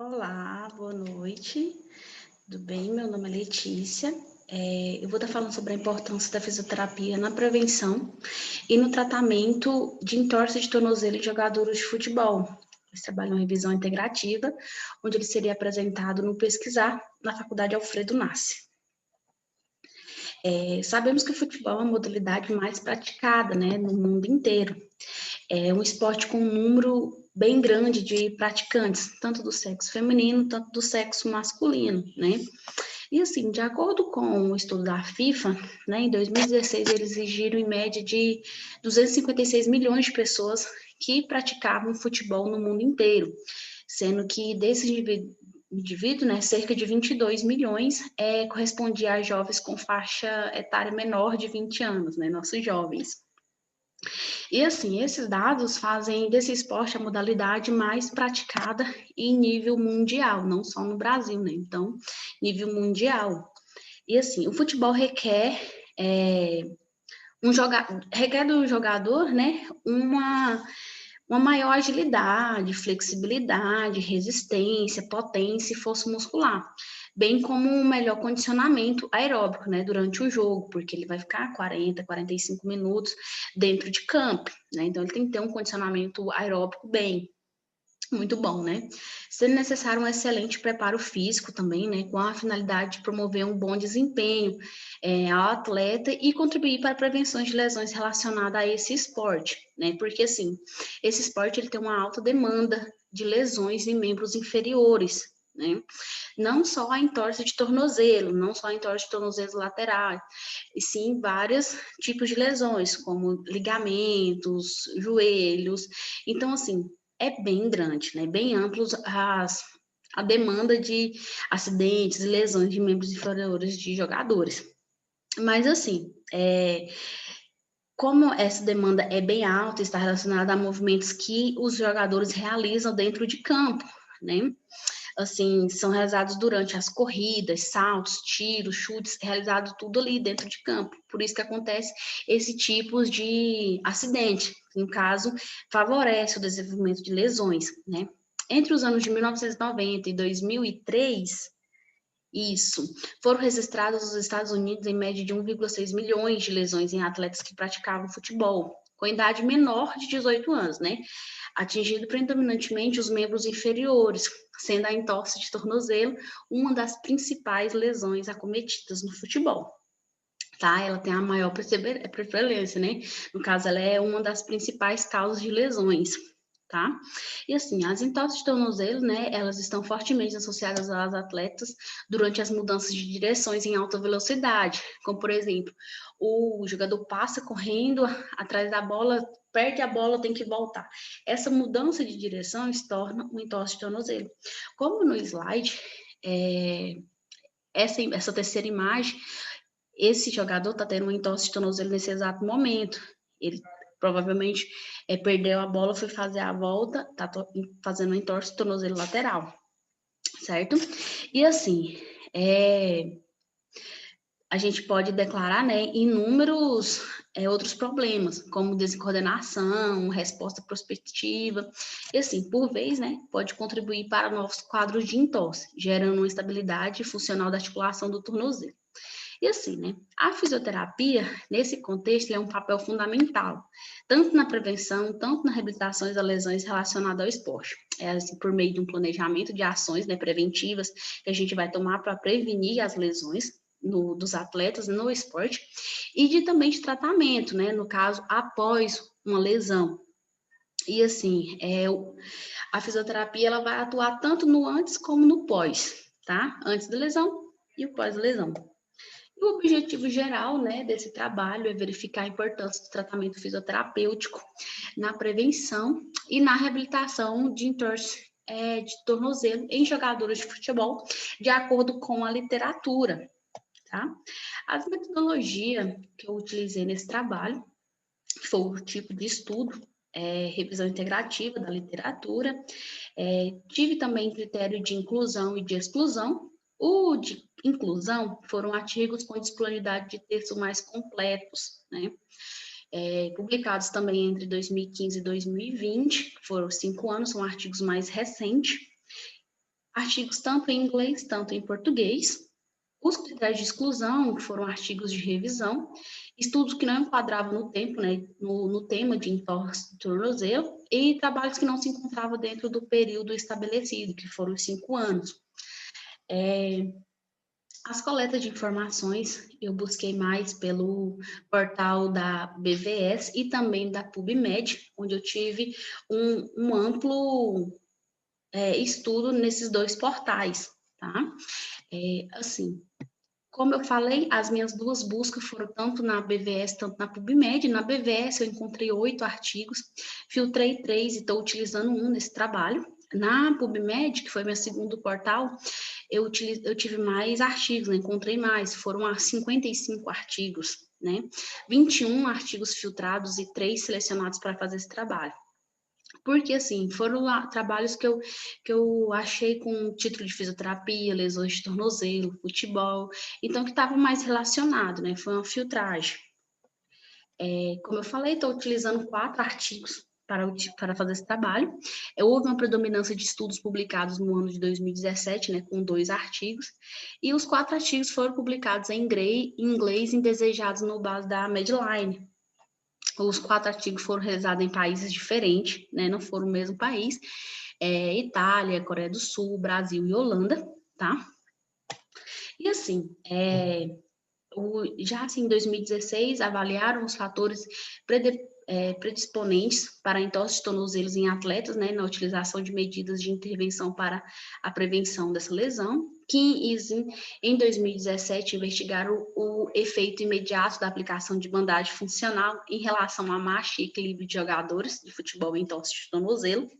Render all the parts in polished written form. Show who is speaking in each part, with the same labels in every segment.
Speaker 1: Olá, boa noite. Tudo bem? Meu nome é Letícia. Eu vou estar falando sobre a importância da fisioterapia na prevenção e no tratamento de entorse de tornozelo em jogadores de futebol. Eles trabalham em revisão integrativa, onde ele seria apresentado no Pesquisar na Faculdade Alfredo Nassi. Sabemos que o futebol é a modalidade mais praticada, né, no mundo inteiro. É um esporte com um número bem grande de praticantes, tanto do sexo feminino, tanto do sexo masculino, né? E assim, de acordo com o estudo da FIFA, né, em 2016 eles exigiram em média de 256 milhões de pessoas que praticavam futebol no mundo inteiro, sendo que desses indivíduos, né, cerca de 22 milhões correspondia a jovens com faixa etária menor de 20 anos, né, nossos jovens. E assim, esses dados fazem desse esporte a modalidade mais praticada em nível mundial, não só no Brasil, né? Então, nível mundial. E assim, o futebol requer do jogador, né, uma maior agilidade, flexibilidade, resistência, potência e força muscular, bem como um melhor condicionamento aeróbico, né, durante o jogo, porque ele vai ficar 40, 45 minutos dentro de campo, né? Então ele tem que ter um condicionamento aeróbico muito bom, né? Sendo necessário um excelente preparo físico também, né? Com a finalidade de promover um bom desempenho ao atleta e contribuir para a prevenção de lesões relacionadas a esse esporte, né? Porque, assim, esse esporte ele tem uma alta demanda de lesões em membros inferiores, né? Não só a entorse de tornozelo, não só a entorse de tornozelo lateral, e sim vários tipos de lesões, como ligamentos, joelhos. Então, assim, é bem grande, né? Bem amplos a demanda de acidentes e lesões de membros inferiores de jogadores. Mas assim, como essa demanda é bem alta, está relacionada a movimentos que os jogadores realizam dentro de campo, né? Assim, são realizados durante as corridas, saltos, tiros, chutes, realizado tudo ali dentro de campo. Por isso que acontece esse tipo de acidente. No caso, favorece o desenvolvimento de lesões, né? Entre os anos de 1990 e 2003, foram registrados nos Estados Unidos em média de 1,6 milhões de lesões em atletas que praticavam futebol, com idade menor de 18 anos, né? Atingindo predominantemente os membros inferiores, sendo a entorse de tornozelo uma das principais lesões acometidas no futebol. Tá? Ela tem a maior prevalência, né? No caso, ela é uma das principais causas de lesões, tá? E assim, as entorses de tornozelo, né, elas estão fortemente associadas às atletas durante as mudanças de direções em alta velocidade, como por exemplo, o jogador passa correndo atrás da bola, perde a bola, tem que voltar. Essa mudança de direção se torna um entorse de tornozelo. Como no slide, essa terceira imagem, esse jogador está tendo uma entorse de tornozelo nesse exato momento. Ele provavelmente perdeu a bola, foi fazer a volta, está fazendo uma entorse de tornozelo lateral, certo? E assim, a gente pode declarar, né, inúmeros outros problemas, como descoordenação, resposta prospectiva, e assim, por vez, né, pode contribuir para novos quadros de entorse, gerando uma estabilidade funcional da articulação do tornozelo. E assim, né, a fisioterapia, nesse contexto, é um papel fundamental, tanto na prevenção, tanto na reabilitação das lesões relacionadas ao esporte. Assim, por meio de um planejamento de ações, né, preventivas que a gente vai tomar para prevenir as lesões dos atletas no esporte, e também de tratamento, né, no caso, após uma lesão. E assim, a fisioterapia ela vai atuar tanto no antes como no pós, tá? Antes da lesão e o pós-lesão. E o objetivo geral, né, desse trabalho é verificar a importância do tratamento fisioterapêutico na prevenção e na reabilitação de entorse de tornozelo em jogadores de futebol, de acordo com a literatura, tá? As metodologias que eu utilizei nesse trabalho foi o tipo de estudo, revisão integrativa da literatura, tive também critério de inclusão e de exclusão. O de inclusão foram artigos com disponibilidade de textos mais completos, né? Publicados também entre 2015 e 2020, foram 5 anos, são artigos mais recentes. artigos tanto em inglês, tanto em português. Os critérios de exclusão foram artigos de revisão, estudos que não enquadravam no tempo, né, no tema de entorse do tornozelo, e trabalhos que não se encontravam dentro do período estabelecido, que foram os 5 anos. As coletas de informações eu busquei mais pelo portal da BVS e também da PubMed, onde eu tive um amplo estudo nesses dois portais, tá? Assim, como eu falei, as minhas duas buscas foram tanto na BVS, tanto na PubMed. Na BVS eu encontrei 8 artigos, filtrei 3 e estou utilizando um nesse trabalho. Na PubMed, que foi meu segundo portal, eu tive mais artigos, né? Encontrei mais, foram 55 artigos, né? 21 artigos filtrados e 3 selecionados para fazer esse trabalho. Porque, assim, foram trabalhos que eu achei com título de fisioterapia, lesões de tornozelo, futebol, então que estavam mais relacionados, né? Foi uma filtragem. Como eu falei, estou utilizando 4 artigos para fazer esse trabalho. Houve uma predominância de estudos publicados no ano de 2017, né, com 2 artigos, e os 4 artigos foram publicados em inglês e desejados no base da Medline. Os 4 artigos foram realizados em países diferentes, né, não foram o mesmo país, Itália, Coreia do Sul, Brasil e Holanda, tá? E assim, já assim, em 2016, avaliaram os fatores predisponentes para entorse de tornozelos em atletas, né, na utilização de medidas de intervenção para a prevenção dessa lesão. Kim e Izin, em 2017, investigaram o efeito imediato da aplicação de bandagem funcional em relação à marcha e equilíbrio de jogadores de futebol em entorse de tornozelo.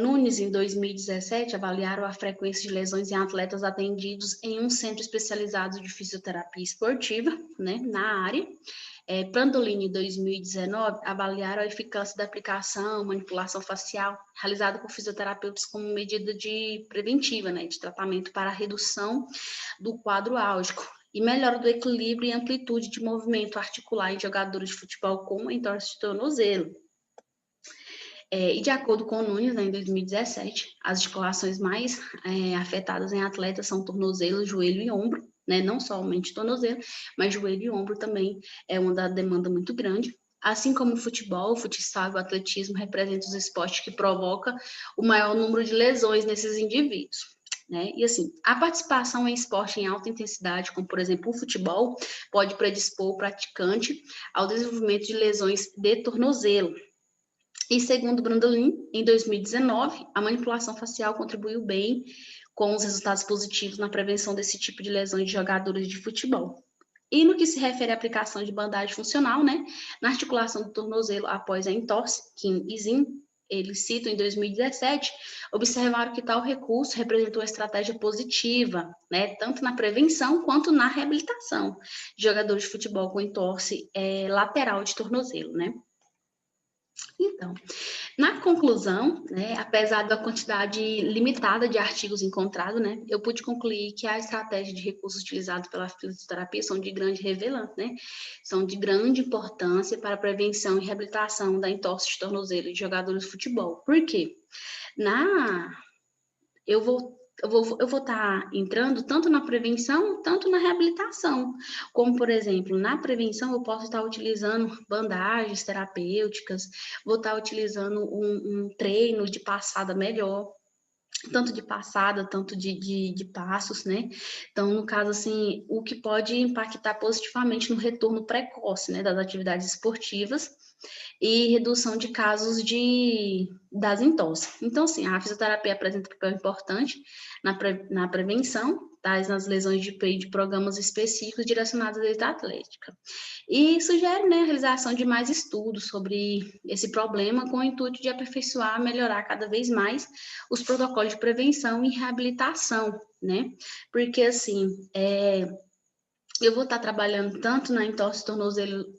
Speaker 1: Nunes, em 2017, avaliaram a frequência de lesões em atletas atendidos em um centro especializado de fisioterapia esportiva, né, na área. Prandolini, em 2019, avaliaram a eficácia da aplicação, manipulação facial, realizada por fisioterapeutas como medida de preventiva, né, de tratamento para a redução do quadro álgico e melhora do equilíbrio e amplitude de movimento articular em jogadores de futebol com entorse de tornozelo. E de acordo com o Nunes, né, em 2017, as articulações mais afetadas em atletas são tornozelo, joelho e ombro, né, não somente tornozelo, mas joelho e ombro também é uma demanda muito grande. Assim como o futebol, o futsal e o atletismo representam os esportes que provocam o maior número de lesões nesses indivíduos. Né? E assim, a participação em esporte em alta intensidade, como por exemplo o futebol, pode predispor o praticante ao desenvolvimento de lesões de tornozelo. E segundo Brandolin, em 2019, a manipulação facial contribuiu bem com os resultados positivos na prevenção desse tipo de lesões de jogadores de futebol. E no que se refere à aplicação de bandagem funcional, né, na articulação do tornozelo após a entorse, Kim e Zin, eles citam em 2017, observaram que tal recurso representou uma estratégia positiva, né, tanto na prevenção quanto na reabilitação de jogadores de futebol com entorse lateral de tornozelo, né. Então, na conclusão, né, apesar da quantidade limitada de artigos encontrados, né, eu pude concluir que a estratégia de recursos utilizados pela fisioterapia são de grande relevância, né, são de grande importância para a prevenção e reabilitação da entorse de tornozelo de jogadores de futebol. Por quê? Eu vou estar entrando tanto na prevenção, tanto na reabilitação. Como, por exemplo, na prevenção, eu posso estar utilizando bandagens terapêuticas, vou estar utilizando um treino de passada melhor, tanto de passada, tanto de passos, né? Então, no caso, assim, o que pode impactar positivamente no retorno precoce, né, das atividades esportivas e redução de casos das entorses. Então, assim, a fisioterapia apresenta um papel importante na prevenção, nas lesões de peito de programas específicos direcionados à dieta atlética. E sugere, né, a realização de mais estudos sobre esse problema com o intuito de aperfeiçoar, melhorar cada vez mais os protocolos de prevenção e reabilitação, né? Porque, assim, eu vou estar trabalhando tanto na entorse tornozelo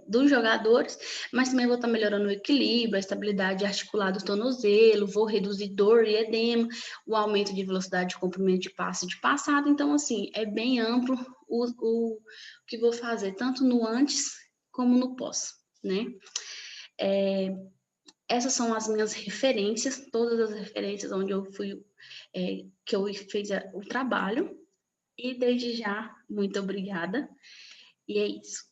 Speaker 1: dos jogadores, mas também vou estar melhorando o equilíbrio, a estabilidade articular do tornozelo, vou reduzir dor e edema, o aumento de velocidade de comprimento de passe de passada. Então, assim, é bem amplo o que vou fazer, tanto no antes como no pós, né? essas são as minhas referências, todas as referências onde eu fui, que eu fiz o trabalho. E desde já, muito obrigada. E é isso.